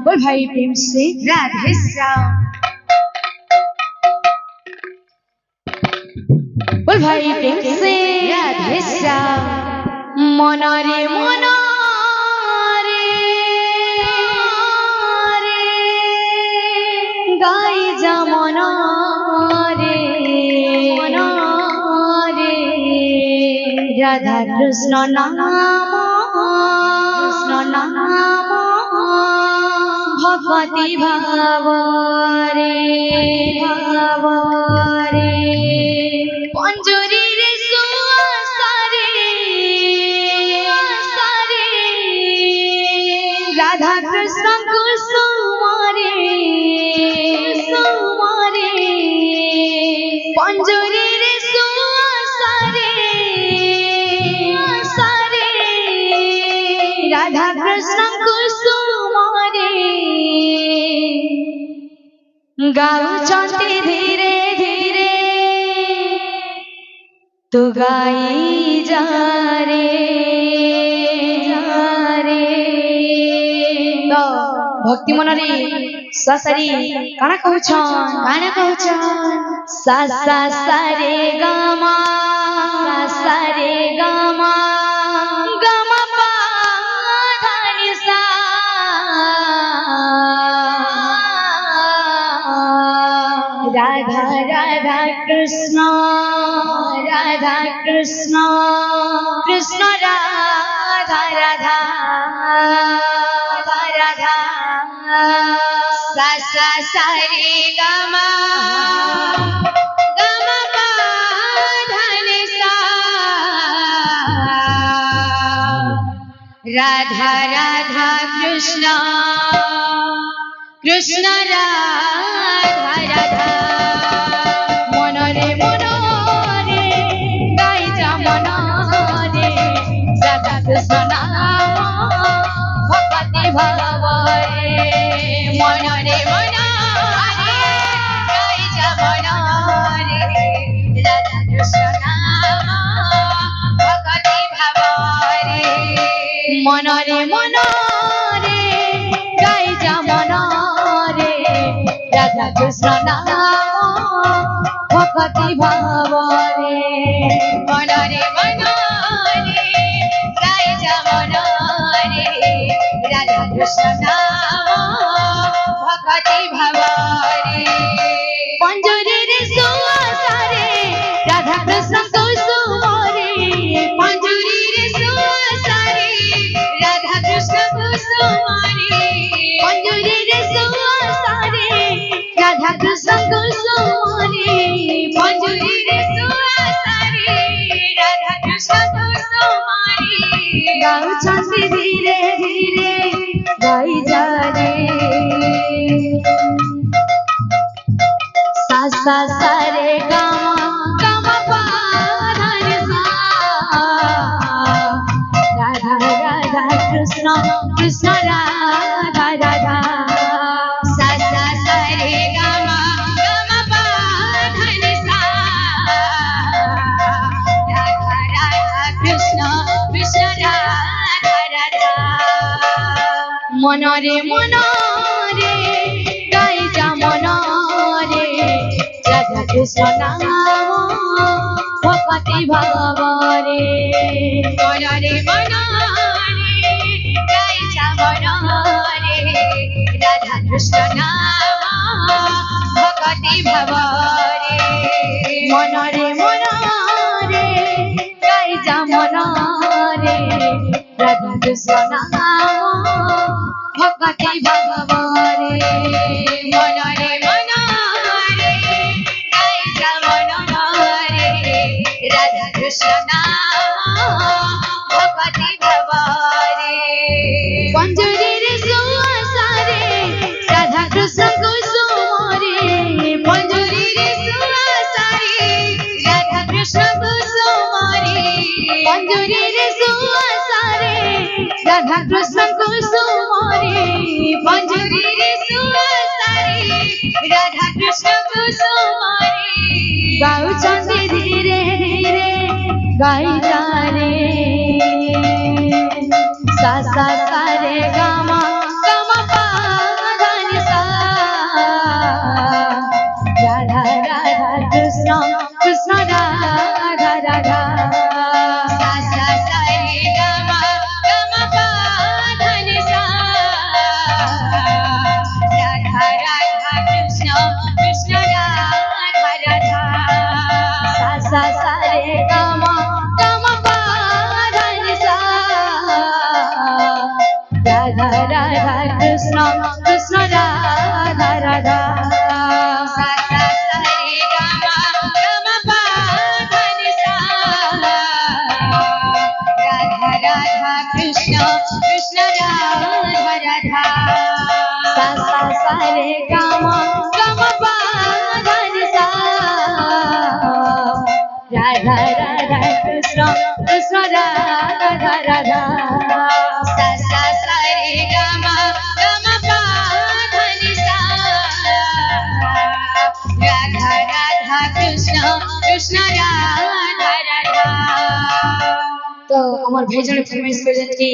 बोल भाई प्रेम से राधे श्याम बोल भाई प्रेम से राधे श्याम मनरे गाई जा मनरे राधा कृष्ण नाम भगवती भावरे पंजुरी रे सुआसारे राधा कृष्ण कुसुमारे पंजुरी रे सुआसारे राधा कृष्ण कुसुमारे गाउछन्ति धीरे धीरे तू गाई जा रे तो भक्ति मनरे ससरी काना कहउछन् सा सा सा रे गा मा पा धा नि सा राधा राधा कृष्ण कृष्ण राधा राधा सा सा सा रे गा मा पा धा नि सा राधा राधा कृष्ण राधा राधा मनरे गाई जा मनरे राधा कृष्ण नाम भगवती भावरे मनरे गाई जा मनरे राधा कृष्ण नाम भगवती भावरे मनरे गाई जा मनरे राधा कृष्ण नाम भगवती भावरे मनरे गाई जा मनरे राधा कृष्ण नाम भगवती भावरे पंजुरी रे सुआसारे राधा कृष्ण कुसुमारे पंजुरी रे सुआसारे राधा कृष्ण कुसुमारे पंजुरी रे सुआसारे राधा कृष्ण कुसुमारे पंजुरी रे सुआसारे राधा कृष्ण कुसुमारे गाउछन्ति धीरे धीरे गाई जा रे सा सा सा रे गा मा पा धा नि सा राधा राधा कृष्ण राधा राधा सा सा सा रे गा मा पा धा नि सा राधा राधा कृष्ण राधा राधा मनरे गाई जा मनरे राधा कृष्ण नाम भगवती भावरे मनरे गाई जा मनरे राधा कृष्ण नाम भगवती भावरे मनरे गाई जा मनरे राधा कृष्ण नाम भगवती भावरे मनरे गाई जा मनरे राधा कृष्ण नाम भगवती भावरे पंजुरी रे सुआसारे राधा कृष्ण कुसुमारे पंजुरी रे सुआसारे राधा कृष्ण कुसुमारे पंजुरी रे सुआसारे राधा कृष्ण कुसुमारे पंजुरी रे सुआसारे राधा कृष्ण कुसुमारे गाउछन्ति धीरे धीरे गाई जा रे सा सा सा रे गा मा पा কৃষ্ণ কৃষ্ণ রাধা রাধা সা সা সা রে গা মা গা মা পা ধা নি সা রাধা রাধা কৃষ্ণ কৃষ্ণ রাধা রাধা সা সা সা রে গা মা গা মা পা ধা নি সা রাধা রাধা কৃষ্ণ কৃষ্ণ রাধা রাধা সা সা সা রে গা মা গা মা পা ধা নি সা রাধা রাধা কৃষ্ণ কৃষ্ণ রাধা রাধা। তো আমার ভাইজানের ফরমাইশ করেছেন কি